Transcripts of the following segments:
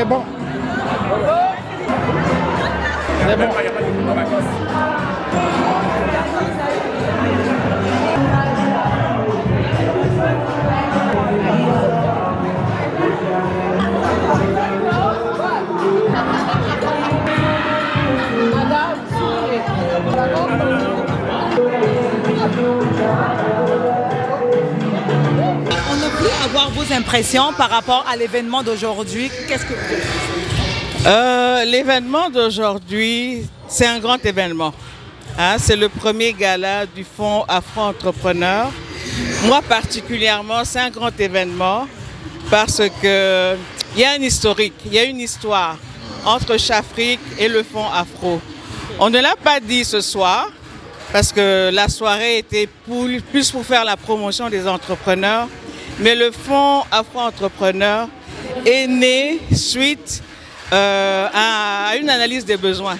C'est bon. C'est bon. On ne peut avoir vos impressions par rapport à l'événement d'aujourd'hui. Qu'est-ce que vous dites? L'événement d'aujourd'hui, c'est un grand événement. Hein, c'est le premier gala du Fonds Afro-Entrepreneur. Moi particulièrement, c'est un grand événement parce que il y a un historique, il y a une histoire entre Chafrique et le Fonds Afro. On ne l'a pas dit ce soir parce que la soirée était plus pour faire la promotion des entrepreneurs, mais le Fonds Afro-Entrepreneur est né suite à une analyse des besoins.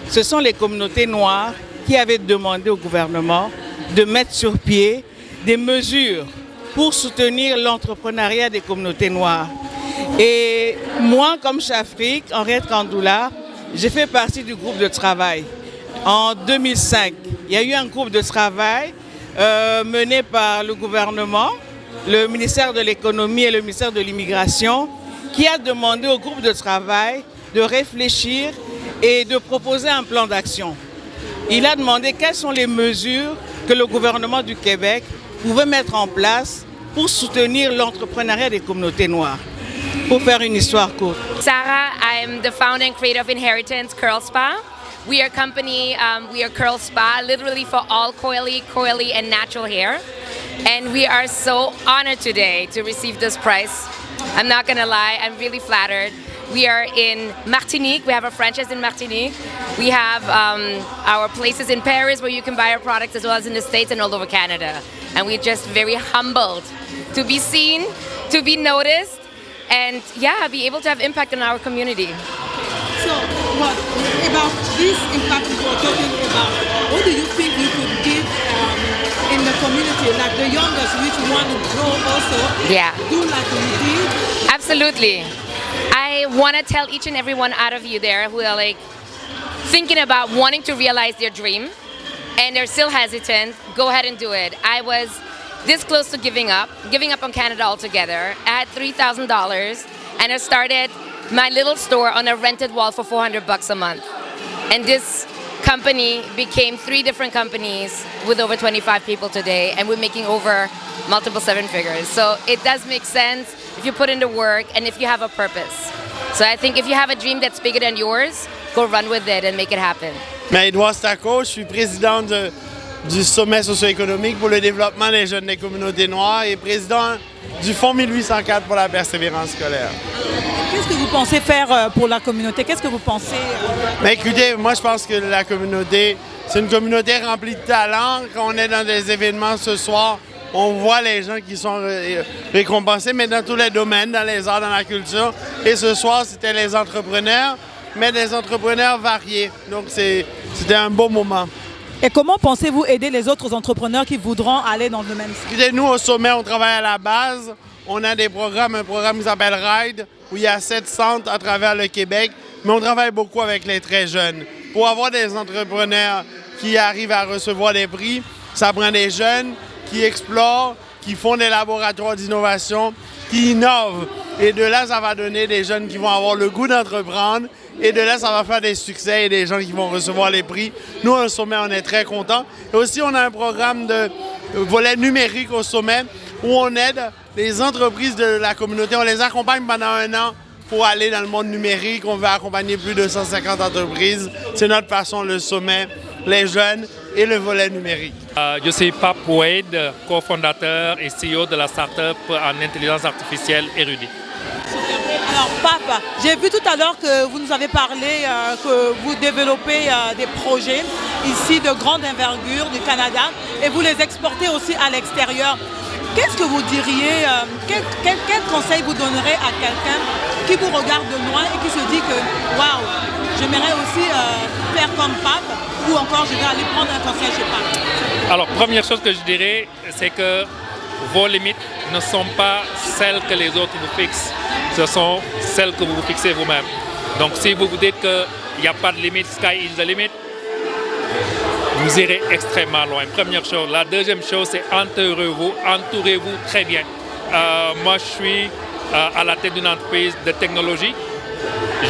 Ce sont les communautés noires qui avaient demandé au gouvernement de mettre sur pied des mesures pour soutenir l'entrepreneuriat des communautés noires. Et moi, comme Chafrique, Henriette Kandoula, j'ai fait partie du groupe de travail. En 2005, il y a eu un groupe de travail mené par le gouvernement, le ministère de l'économie et le ministère de l'immigration, qui a demandé au groupe de travail de réfléchir et de proposer un plan d'action. Il a demandé quelles sont les mesures que le gouvernement du Québec pouvait mettre en place pour soutenir l'entrepreneuriat des communautés noires. Pour faire une histoire courte. Sarah, I'm the founder and creator of Inheritance Curl Spa. We are a company, we are Curl Spa, literally for all coily, and natural hair. And we are so honored today to receive this prize. I'm not gonna lie, I'm really flattered. We are in Martinique, we have a franchise in Martinique. We have our places in Paris where you can buy our products, as well as in the States and all over Canada. And we're just very humbled to be seen, to be noticed, and yeah, be able to have impact on our community. So, what about this impact you were talking about? What do you think you could give in the community, like the youngest, which want to grow also? Yeah. Do like we did? Absolutely. I want to tell each and every one out of you there who are like thinking about wanting to realize their dream and they're still hesitant, go ahead and do it. I was this close to giving up on Canada altogether. I had $3,000 and I started my little store on a rented wall for $400 a month. And this company became 3 different companies with over 25 people today, and we're making over multiple 7 figures. So it does make sense if you put in the work and if you have a purpose. So I think if you have a dream that's bigger than yours, go run with it and make it happen. Edouard Stacco, je suis président du sommet socio-économique pour le développement des jeunes des communautés noires et président du Fonds 1804 pour la persévérance scolaire. Qu'est-ce que vous pensez faire pour la communauté? Qu'est-ce que vous pensez? Écoutez, moi je pense que la communauté, c'est une communauté remplie de talent. Quand on est dans des événements ce soir, on voit les gens qui sont récompensés, mais dans tous les domaines, dans les arts, dans la culture. Et ce soir, c'était les entrepreneurs, mais des entrepreneurs variés. Donc c'était un beau moment. Et comment pensez-vous aider les autres entrepreneurs qui voudront aller dans le même sens? Écoutez, nous, au sommet, on travaille à la base. On a des programmes, un programme qui s'appelle RIDE, où il y a 7 centres à travers le Québec. Mais on travaille beaucoup avec les très jeunes. Pour avoir des entrepreneurs qui arrivent à recevoir des prix, ça prend des jeunes qui explorent, qui font des laboratoires d'innovation, qui innovent. Et de là, ça va donner des jeunes qui vont avoir le goût d'entreprendre. Et de là, ça va faire des succès et des gens qui vont recevoir les prix. Nous, au sommet, on est très contents. Et aussi, on a un programme de volet numérique au sommet où on aide les entreprises de la communauté. On les accompagne pendant 1 an pour aller dans le monde numérique. On veut accompagner plus de 150 entreprises. C'est notre façon, le sommet, les jeunes et le volet numérique. Je suis Pape Wade, cofondateur et CEO de la start-up en intelligence artificielle Érudit. Alors, Pape, j'ai vu tout à l'heure que vous nous avez parlé que vous développez des projets ici de grande envergure du Canada et vous les exportez aussi à l'extérieur. Qu'est-ce que vous diriez, quel conseil vous donnerez à quelqu'un qui vous regarde de loin et qui se dit que waouh, j'aimerais aussi faire comme Pape ou encore je vais aller prendre un conseil chez Pape? Alors, première chose que je dirais, c'est que vos limites ne sont pas celles que les autres vous fixent. ce sont celles que vous vous fixez vous-même. Donc si vous vous dites qu'il n'y a pas de limite, sky is the limit, vous irez extrêmement loin. Première chose. La deuxième chose, c'est entourez-vous très bien. Moi, je suis à la tête d'une entreprise de technologie.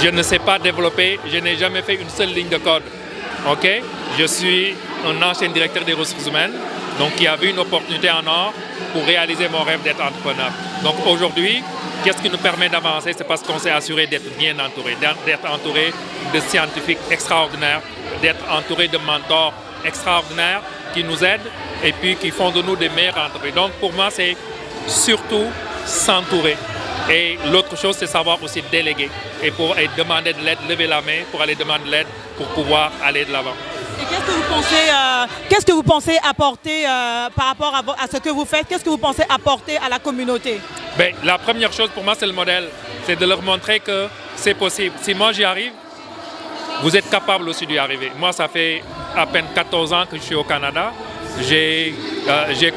Je ne sais pas développer, je n'ai jamais fait une seule ligne de code. Ok? Je suis un ancien directeur des ressources humaines, donc qui a vu une opportunité en or pour réaliser mon rêve d'être entrepreneur. Donc aujourd'hui, qu'est-ce qui nous permet d'avancer? C'est parce qu'on s'est assuré d'être bien entouré, d'être entouré de scientifiques extraordinaires, d'être entouré de mentors extraordinaires qui nous aident et puis qui font de nous des meilleurs entreprises. Donc pour moi, c'est surtout s'entourer. Et l'autre chose, c'est savoir aussi déléguer et demander de l'aide, lever la main pour aller demander de l'aide pour pouvoir aller de l'avant. Et qu'est-ce que vous pensez apporter par rapport à ce que vous faites? Qu'est-ce que vous pensez apporter à la communauté? Ben, la première chose pour moi, c'est le modèle. C'est de leur montrer que c'est possible. Si moi j'y arrive, vous êtes capable aussi d'y arriver. Moi, ça fait à peine 14 ans que je suis au Canada. J'ai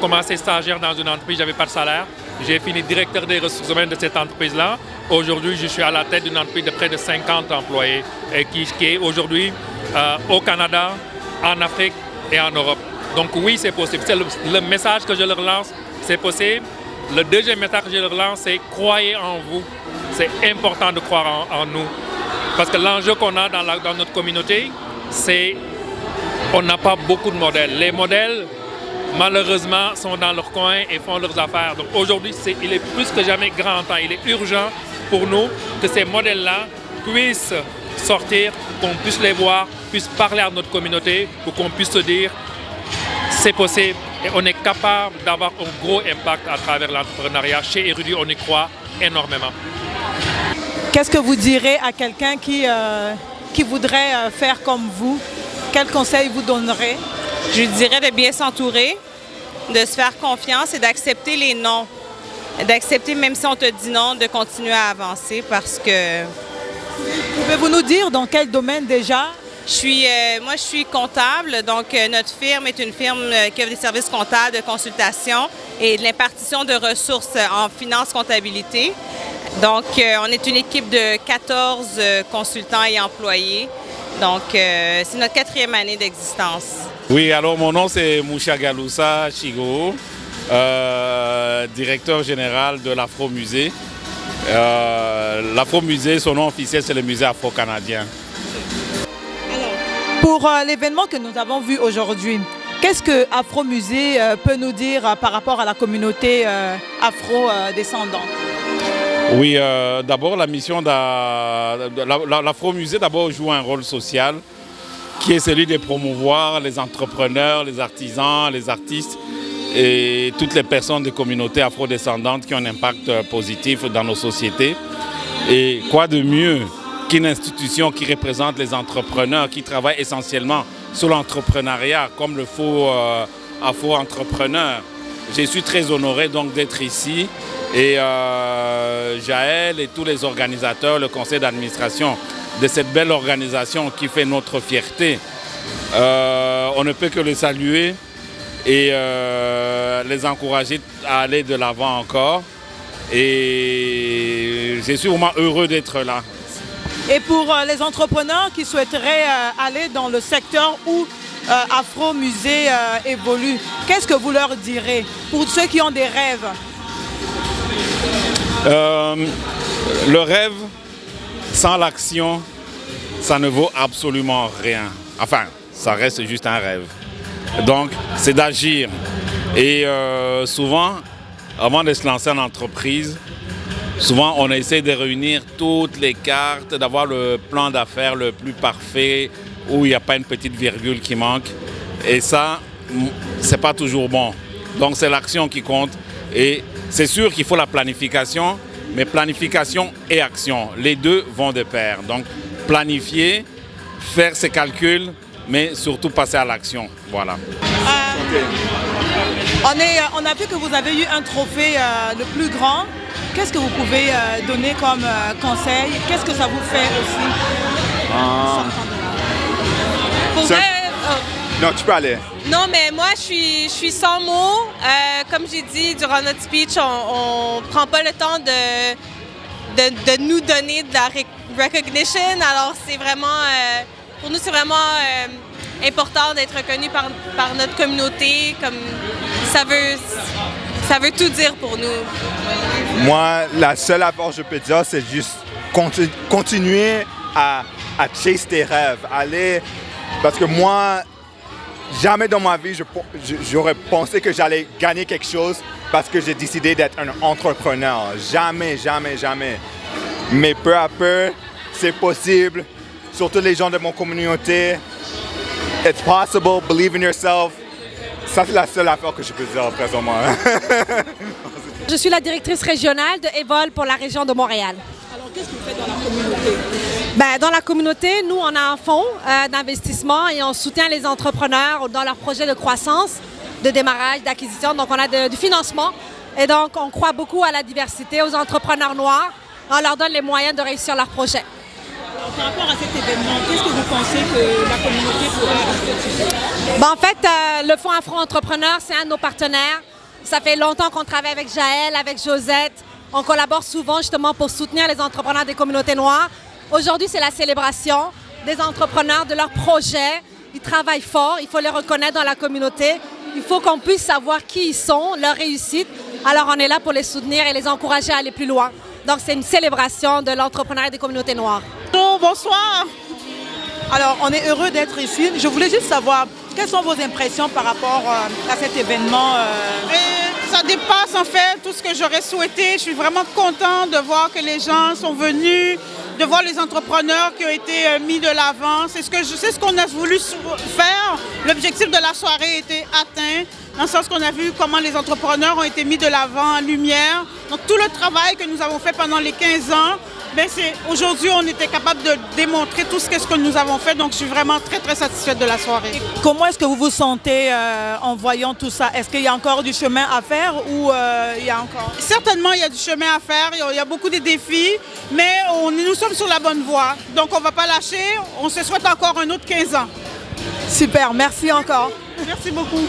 commencé stagiaire dans une entreprise, je n'avais pas de salaire. J'ai fini directeur des ressources humaines de cette entreprise-là. Aujourd'hui, je suis à la tête d'une entreprise de près de 50 employés et qui est aujourd'hui au Canada, en Afrique et en Europe. Donc oui, c'est possible. C'est le message que je leur lance, c'est possible. Le deuxième message que je leur lance, c'est croyez en vous. C'est important de croire en nous. Parce que l'enjeu qu'on a dans notre communauté, c'est qu'on n'a pas beaucoup de modèles. Les modèles, malheureusement, sont dans leur coin et font leurs affaires. Donc aujourd'hui, il est plus que jamais grand temps. Il est urgent pour nous que ces modèles-là puissent sortir, qu'on puisse les voir, puisse parler à notre communauté pour qu'on puisse se dire c'est possible et on est capable d'avoir un gros impact à travers l'entrepreneuriat. Chez Érudit, on y croit énormément. Qu'est-ce que vous direz à quelqu'un qui voudrait faire comme vous? Quel conseil vous donnerez? Je lui dirais de bien s'entourer, de se faire confiance et d'accepter les non. D'accepter, même si on te dit non, de continuer à avancer parce que... Pouvez-vous nous dire dans quel domaine déjà? Moi, je suis comptable, donc notre firme est une firme qui offre des services comptables de consultation et de l'impartition de ressources en finance comptabilité. Donc, on est une équipe de 14 consultants et employés. Donc, c'est notre 4e année d'existence. Oui, alors mon nom c'est Moucha Galoussa Chigo, directeur général de l'Afro-Musée. L'Afro-Musée, son nom officiel, c'est le musée afro-canadien. Pour l'événement que nous avons vu aujourd'hui, qu'est-ce que Afro-Musée peut nous dire par rapport à la communauté afro-descendante? Oui, d'abord la mission de l'Afro-Musée d'abord joue un rôle social qui est celui de promouvoir les entrepreneurs, les artisans, les artistes et toutes les personnes des communautés afro-descendantes qui ont un impact positif dans nos sociétés. Et quoi de mieux qu'une institution qui représente les entrepreneurs, qui travaille essentiellement sur l'entrepreneuriat, comme le faux Afro-entrepreneur. Je suis très honoré donc d'être ici et Jaël et tous les organisateurs, le conseil d'administration de cette belle organisation qui fait notre fierté. On ne peut que les saluer et les encourager à aller de l'avant encore. Et je suis vraiment heureux d'être là. Et pour les entrepreneurs qui souhaiteraient aller dans le secteur où Afro-Musée évolue, qu'est-ce que vous leur direz pour ceux qui ont des rêves? Le rêve, sans l'action, ça ne vaut absolument rien. Enfin, ça reste juste un rêve. Donc, c'est d'agir. Et souvent, avant de se lancer en entreprise, souvent on essaie de réunir toutes les cartes, d'avoir le plan d'affaires le plus parfait, où il n'y a pas une petite virgule qui manque. Et ça, c'est pas toujours bon. Donc c'est l'action qui compte. Et c'est sûr qu'il faut la planification, mais planification et action, les deux vont de pair. Donc planifier, faire ses calculs, mais surtout passer à l'action. Voilà. On a vu que vous avez eu un trophée le plus grand. Qu'est-ce que vous pouvez donner comme conseil? Qu'est-ce que ça vous fait aussi? Non, tu peux aller. Non, mais moi, je suis sans mots. Comme j'ai dit durant notre speech, on ne prend pas le temps de nous donner de la recognition. Alors, c'est vraiment, pour nous, c'est vraiment important d'être reconnu par notre communauté. Comme ça veut tout dire pour nous. Moi, la seule affaire que je peux dire, c'est juste continuer à chase tes rêves. Aller, parce que moi, jamais dans ma vie, j'aurais pensé que j'allais gagner quelque chose parce que j'ai décidé d'être un entrepreneur. Jamais, jamais, jamais. Mais peu à peu, c'est possible. Surtout les gens de mon communauté. It's possible, believe in yourself. Ça, c'est la seule affaire que je peux dire présentement. Je suis la directrice régionale de Evol pour la région de Montréal. Alors, qu'est-ce que vous faites dans la communauté? Dans la communauté, nous, on a un fonds d'investissement et on soutient les entrepreneurs dans leurs projets de croissance, de démarrage, d'acquisition. Donc, on a du financement et donc, on croit beaucoup à la diversité, aux entrepreneurs noirs. On leur donne les moyens de réussir leurs projets. Alors, par rapport à cet événement, qu'est-ce que vous pensez que la communauté pourrait En fait, le Fonds Afro-Entrepreneur, c'est un de nos partenaires. Ça fait longtemps qu'on travaille avec Jaël, avec Josette. On collabore souvent justement pour soutenir les entrepreneurs des communautés noires. Aujourd'hui, c'est la célébration des entrepreneurs, de leurs projets. Ils travaillent fort, il faut les reconnaître dans la communauté. Il faut qu'on puisse savoir qui ils sont, leur réussite. Alors, on est là pour les soutenir et les encourager à aller plus loin. Donc, c'est une célébration de l'entrepreneuriat des communautés noires. Bonsoir. Alors, on est heureux d'être ici. Je voulais juste savoir, quelles sont vos impressions par rapport à cet événement? Ça dépasse en fait tout ce que j'aurais souhaité. Je suis vraiment contente de voir que les gens sont venus, de voir les entrepreneurs qui ont été mis de l'avant. C'est ce qu'on a voulu faire. L'objectif de la soirée a été atteint, dans le sens qu'on a vu comment les entrepreneurs ont été mis de l'avant en lumière. Donc tout le travail que nous avons fait pendant les 15 ans, aujourd'hui, on était capable de démontrer tout ce que nous avons fait. Donc, je suis vraiment très, très satisfaite de la soirée. Et comment est-ce que vous vous sentez en voyant tout ça? Est-ce qu'il y a encore du chemin à faire ou il y a encore... Certainement, il y a du chemin à faire. Il y a beaucoup de défis, mais nous sommes sur la bonne voie. Donc, on ne va pas lâcher. On se souhaite encore un autre 15 ans. Super, merci encore. Merci beaucoup.